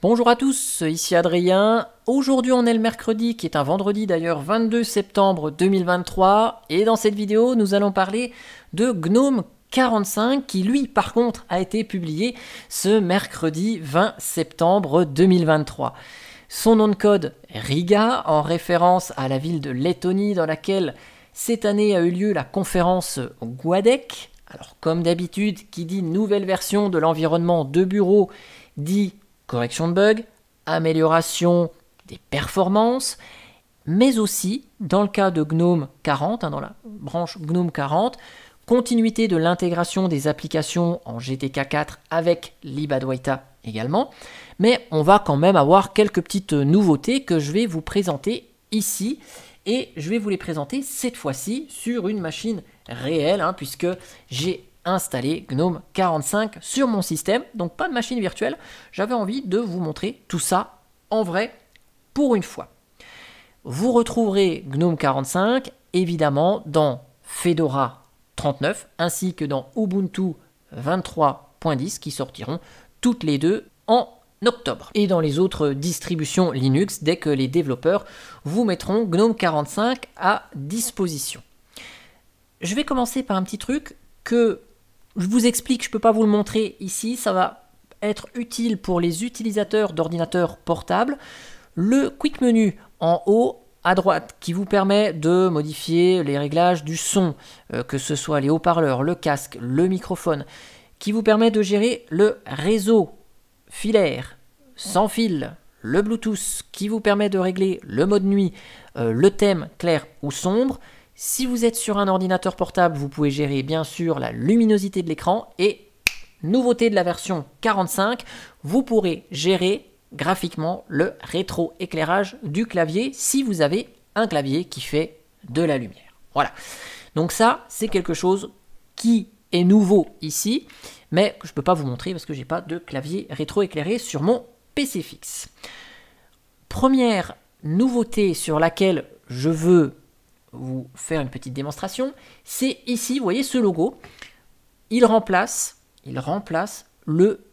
Bonjour à tous, ici Adrien. Aujourd'hui on est le mercredi, qui est un vendredi d'ailleurs, 22 septembre 2023. Et dans cette vidéo, nous allons parler de GNOME 45, qui lui par contre a été publié ce mercredi 20 septembre 2023. Son nom de code Riga, en référence à la ville de Lettonie dans laquelle cette année a eu lieu la conférence GUADEC. Alors comme d'habitude, qui dit nouvelle version de l'environnement de bureau dit correction de bugs, amélioration des performances, mais aussi, dans le cas de GNOME 40, dans la branche GNOME 40, continuité de l'intégration des applications en GTK4 avec l'ibadwaita également. Mais on va quand même avoir quelques petites nouveautés que je vais vous présenter ici. Et je vais vous les présenter cette fois-ci sur une machine réelle, puisque j'ai installé GNOME 45 sur mon système, donc pas de machine virtuelle. J'avais envie de vous montrer tout ça en vrai pour une fois. Vous retrouverez GNOME 45 évidemment dans Fedora 39 ainsi que dans Ubuntu 23.10 qui sortiront toutes les deux en octobre. Et dans les autres distributions Linux dès que les développeurs vous mettront GNOME 45 à disposition. Je vais commencer par un petit truc que je vous explique, je ne peux pas vous le montrer ici, ça va être utile pour les utilisateurs d'ordinateurs portables. Le Quick Menu en haut à droite qui vous permet de modifier les réglages du son, que ce soit les haut-parleurs, le casque, le microphone, qui vous permet de gérer le réseau filaire, sans fil, le Bluetooth, qui vous permet de régler le mode nuit, le thème clair ou sombre. Si vous êtes sur un ordinateur portable, vous pouvez gérer bien sûr la luminosité de l'écran et, nouveauté de la version 45, vous pourrez gérer graphiquement le rétroéclairage du clavier si vous avez un clavier qui fait de la lumière. Voilà, donc ça c'est quelque chose qui est nouveau ici, mais que je ne peux pas vous montrer parce que je n'ai pas de clavier rétroéclairé sur mon PC fixe. Première nouveauté sur laquelle je veux vous faire une petite démonstration, c'est ici, vous voyez ce logo, il remplace le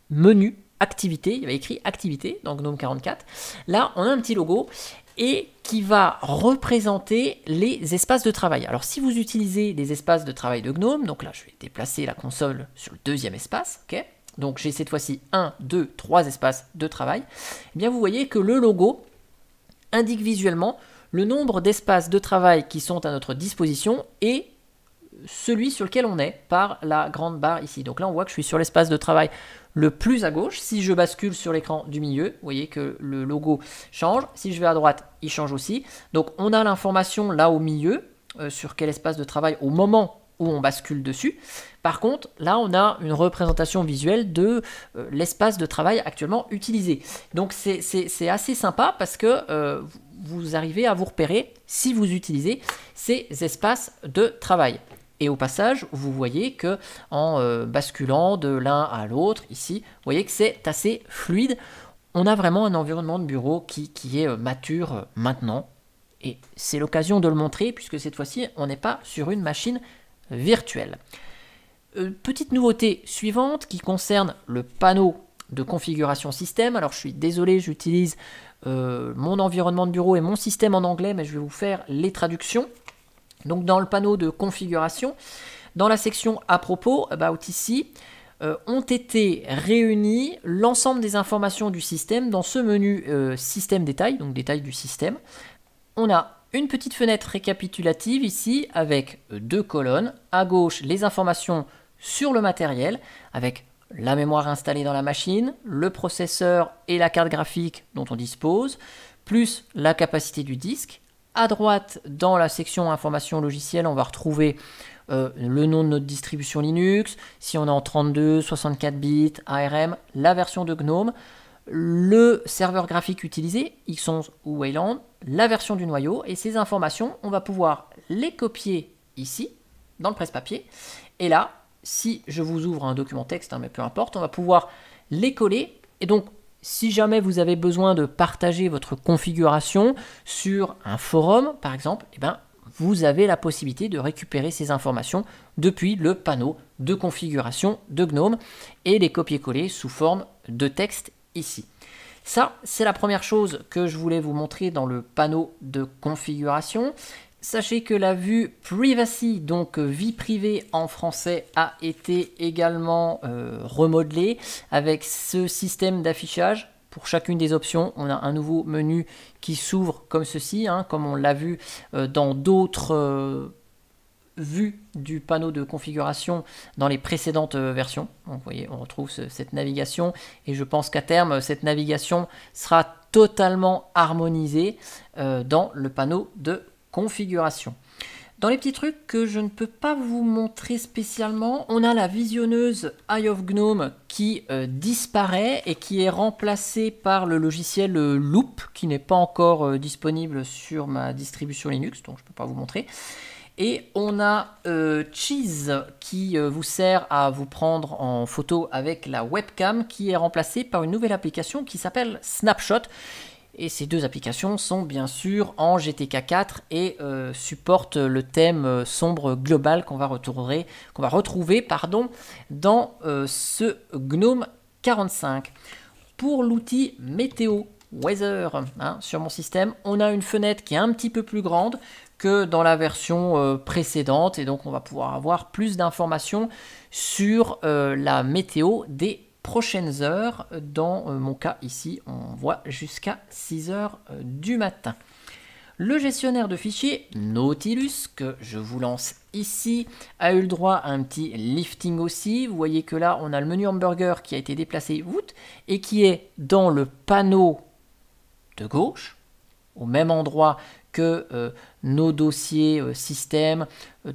menu activité, il y avait écrit activité dans GNOME 44, là on a un petit logo et qui va représenter les espaces de travail. Alors si vous utilisez les espaces de travail de GNOME, donc là je vais déplacer la console sur le deuxième espace, ok, donc j'ai cette fois-ci 1, 2, 3 espaces de travail, et bien vous voyez que le logo indique visuellement le nombre d'espaces de travail qui sont à notre disposition et celui sur lequel on est par la grande barre ici. Donc là, on voit que je suis sur l'espace de travail le plus à gauche. Si je bascule sur l'écran du milieu, vous voyez que le logo change. Si je vais à droite, il change aussi. Donc on a l'information là au milieu sur quel espace de travail au moment où on bascule dessus. Par contre, là, on a une représentation visuelle de l'espace de travail actuellement utilisé. Donc c'est assez sympa parce que vous arrivez à vous repérer si vous utilisez ces espaces de travail. Et au passage, vous voyez que en basculant de l'un à l'autre, ici, vous voyez que c'est assez fluide. On a vraiment un environnement de bureau qui est mature maintenant. Et c'est l'occasion de le montrer puisque cette fois-ci, on n'est pas sur une machine virtuelle. Petite nouveauté suivante qui concerne le panneau de configuration système. Alors je suis désolé, j'utilise mon environnement de bureau et mon système en anglais, mais je vais vous faire les traductions. Donc dans le panneau de configuration, dans la section à propos, about ici, ont été réunies l'ensemble des informations du système dans ce menu système détail, donc détail du système. On a une petite fenêtre récapitulative ici avec deux colonnes. À gauche, les informations sur le matériel avec la mémoire installée dans la machine, le processeur et la carte graphique dont on dispose, plus la capacité du disque. À droite, dans la section information logicielle, on va retrouver le nom de notre distribution Linux, si on est en 32, 64 bits, ARM, la version de GNOME, le serveur graphique utilisé, X11 ou Wayland, la version du noyau, et ces informations, on va pouvoir les copier ici, dans le presse-papier, et là, si je vous ouvre un document texte, mais peu importe, on va pouvoir les coller, et donc, si jamais vous avez besoin de partager votre configuration sur un forum, par exemple, eh ben, vous avez la possibilité de récupérer ces informations depuis le panneau de configuration de GNOME et les copier-coller sous forme de texte ici. Ça, c'est la première chose que je voulais vous montrer dans le panneau de configuration. Sachez que la vue Privacy, donc vie privée en français, a été également remodelée avec ce système d'affichage. Pour chacune des options, on a un nouveau menu qui s'ouvre comme ceci, hein, comme on l'a vu dans d'autres vues du panneau de configuration dans les précédentes versions. Donc, vous voyez, on retrouve cette navigation et je pense qu'à terme, cette navigation sera totalement harmonisée dans le panneau de configuration. Dans les petits trucs que je ne peux pas vous montrer spécialement, on a la visionneuse Eye of Gnome qui disparaît et qui est remplacée par le logiciel Loop qui n'est pas encore disponible sur ma distribution Linux, donc je ne peux pas vous montrer. Et on a Cheese qui vous sert à vous prendre en photo avec la webcam qui est remplacée par une nouvelle application qui s'appelle Snapshot. Et ces deux applications sont bien sûr en GTK4 et supportent le thème sombre global qu'on va retrouver dans ce GNOME 45. Pour l'outil météo Weather, hein, sur mon système, on a une fenêtre qui est un petit peu plus grande que dans la version précédente et donc on va pouvoir avoir plus d'informations sur la météo des prochaines heures. Dans mon cas ici, on voit jusqu'à 6 heures du matin. Le gestionnaire de fichiers Nautilus, que je vous lance ici, a eu le droit à un petit lifting aussi. Vous voyez que là, on a le menu hamburger qui a été déplacé et qui est dans le panneau de gauche, au même endroit que nos dossiers système,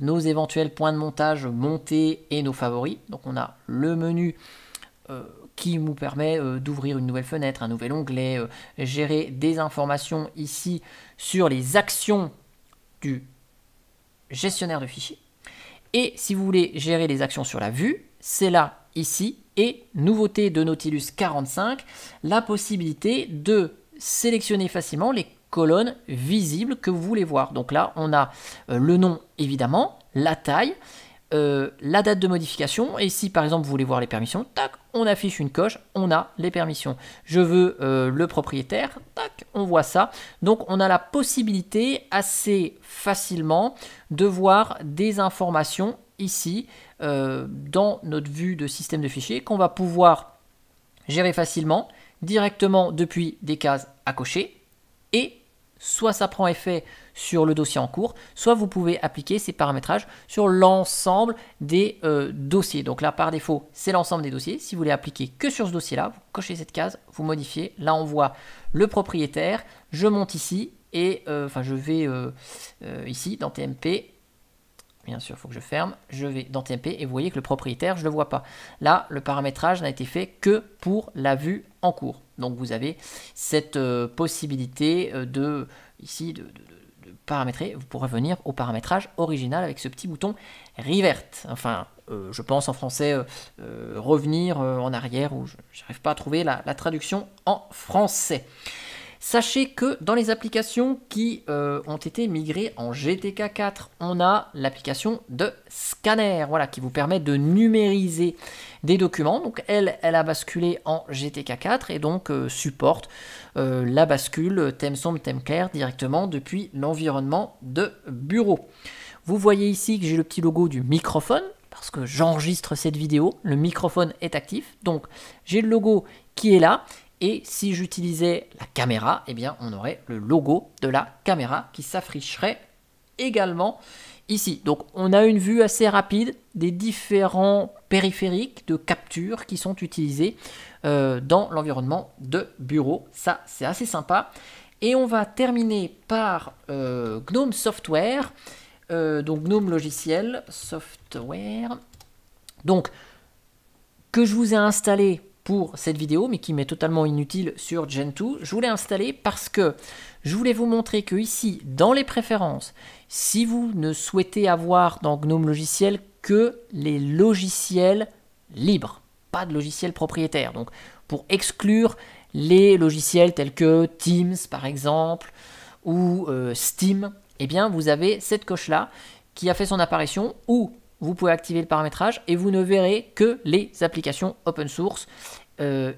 nos éventuels points de montage montés et nos favoris. Donc on a le menu qui nous permet d'ouvrir une nouvelle fenêtre, un nouvel onglet, gérer des informations ici sur les actions du gestionnaire de fichiers. Et si vous voulez gérer les actions sur la vue, c'est là, ici, et nouveauté de Nautilus 45, la possibilité de sélectionner facilement les colonnes visibles que vous voulez voir. Donc là, on a le nom, évidemment, la taille, la date de modification, et si par exemple vous voulez voir les permissions, tac, on affiche une coche, on a les permissions. Je veux le propriétaire, tac, on voit ça. Donc on a la possibilité assez facilement de voir des informations ici dans notre vue de système de fichiers qu'on va pouvoir gérer facilement directement depuis des cases à cocher, et soit ça prend effet sur le dossier en cours, soit vous pouvez appliquer ces paramétrages sur l'ensemble des dossiers. Donc là, par défaut, c'est l'ensemble des dossiers. Si vous voulez appliquer que sur ce dossier-là, vous cochez cette case, vous modifiez. Là, on voit le propriétaire. Je monte ici et je vais ici dans TMP. Bien sûr, il faut que je ferme. Je vais dans TMP et vous voyez que le propriétaire, je ne le vois pas. Là, le paramétrage n'a été fait que pour la vue en cours. Donc, vous avez cette possibilité de paramétrer. Vous pourrez venir au paramétrage original avec ce petit bouton Revert. Enfin, je pense en français revenir en arrière, ou je n'arrive pas à trouver la traduction en français. Sachez que dans les applications qui ont été migrées en GTK4, on a l'application de Scanner, voilà, qui vous permet de numériser des documents. Donc elle a basculé en GTK4 et donc supporte la bascule thème sombre, thème clair directement depuis l'environnement de bureau. Vous voyez ici que j'ai le petit logo du microphone, parce que j'enregistre cette vidéo, le microphone est actif. Donc j'ai le logo qui est là. Et si j'utilisais la caméra, eh bien, on aurait le logo de la caméra qui s'afficherait également ici. Donc, on a une vue assez rapide des différents périphériques de capture qui sont utilisés dans l'environnement de bureau. Ça, c'est assez sympa. Et on va terminer par GNOME Software, donc GNOME Logiciel Software, donc que je vous ai installé pour cette vidéo, mais qui m'est totalement inutile sur Gentoo. Je voulais installer parce que je voulais vous montrer que ici, dans les préférences, si vous ne souhaitez avoir dans GNOME Logiciel que les logiciels libres, pas de logiciels propriétaires. Donc, pour exclure les logiciels tels que Teams, par exemple, ou Steam, eh bien, vous avez cette coche-là qui a fait son apparition, où vous pouvez activer le paramétrage et vous ne verrez que les applications open source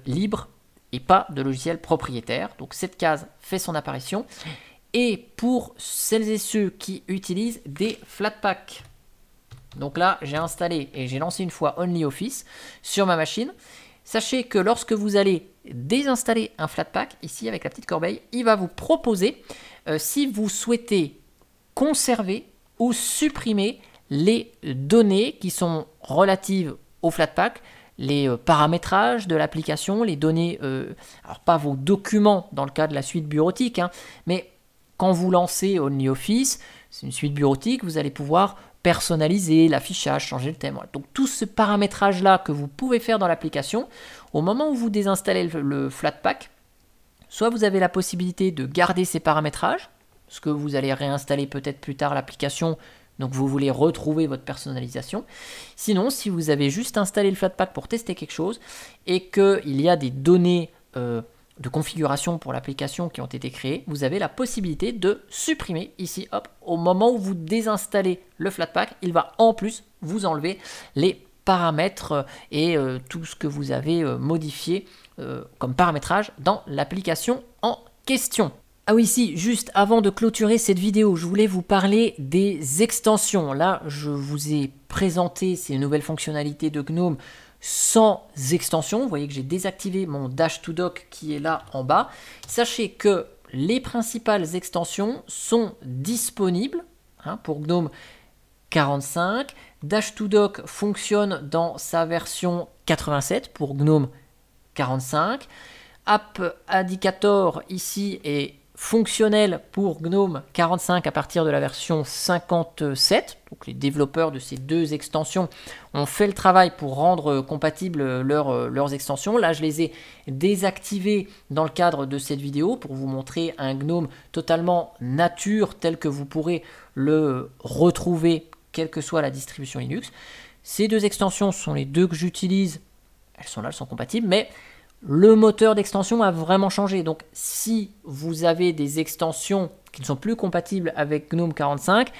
libres et pas de logiciel propriétaire. Donc cette case fait son apparition. Et pour celles et ceux qui utilisent des Flatpak, donc là j'ai installé et j'ai lancé une fois OnlyOffice sur ma machine. Sachez que lorsque vous allez désinstaller un Flatpak, ici avec la petite corbeille, il va vous proposer si vous souhaitez conserver ou supprimer les données qui sont relatives au Flatpak, les paramétrages de l'application, les données, alors pas vos documents dans le cas de la suite bureautique, hein, mais quand vous lancez OnlyOffice, c'est une suite bureautique, vous allez pouvoir personnaliser l'affichage, changer le thème. Voilà. Donc tout ce paramétrage-là que vous pouvez faire dans l'application, au moment où vous désinstallez le Flatpak, soit vous avez la possibilité de garder ces paramétrages, parce que vous allez réinstaller peut-être plus tard l'application, donc vous voulez retrouver votre personnalisation. Sinon, si vous avez juste installé le Flatpak pour tester quelque chose et qu'il y a des données de configuration pour l'application qui ont été créées, vous avez la possibilité de supprimer ici, hop, au moment où vous désinstallez le Flatpak, il va en plus vous enlever les paramètres et tout ce que vous avez modifié comme paramétrage dans l'application en question. Ah oui, si, juste avant de clôturer cette vidéo, je voulais vous parler des extensions. Là, je vous ai présenté ces nouvelles fonctionnalités de GNOME sans extension. Vous voyez que j'ai désactivé mon Dash to Dock qui est là en bas. Sachez que les principales extensions sont disponibles pour GNOME 45. Dash to Dock fonctionne dans sa version 87 pour GNOME 45. App Indicator ici est fonctionnel pour GNOME 45 à partir de la version 57. Donc les développeurs de ces deux extensions ont fait le travail pour rendre compatibles leurs extensions. Là, je les ai désactivées dans le cadre de cette vidéo pour vous montrer un GNOME totalement nature tel que vous pourrez le retrouver quelle que soit la distribution Linux. Ces deux extensions sont les deux que j'utilise. Elles sont là, elles sont compatibles, mais le moteur d'extension a vraiment changé. Donc si vous avez des extensions qui ne sont plus compatibles avec GNOME 45,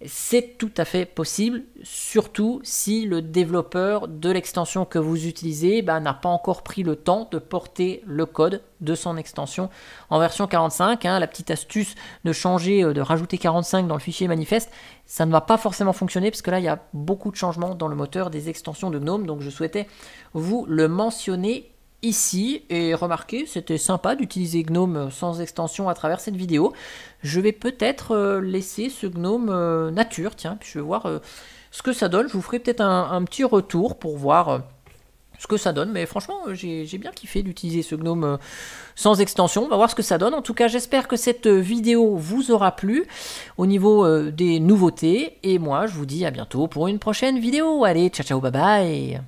c'est tout à fait possible, surtout si le développeur de l'extension que vous utilisez n'a pas encore pris le temps de porter le code de son extension en version 45. La petite astuce de changer, de rajouter 45 dans le fichier manifeste, ça ne va pas forcément fonctionner parce que là il y a beaucoup de changements dans le moteur des extensions de GNOME, donc je souhaitais vous le mentionner ici. Et remarquez, c'était sympa d'utiliser GNOME sans extension à travers cette vidéo. Je vais peut-être laisser ce GNOME nature, tiens, puis je vais voir ce que ça donne. Je vous ferai peut-être un petit retour pour voir ce que ça donne, mais franchement j'ai bien kiffé d'utiliser ce GNOME sans extension. On va voir ce que ça donne. En tout cas, j'espère que cette vidéo vous aura plu au niveau des nouveautés, et moi je vous dis à bientôt pour une prochaine vidéo. Allez, ciao ciao, bye bye.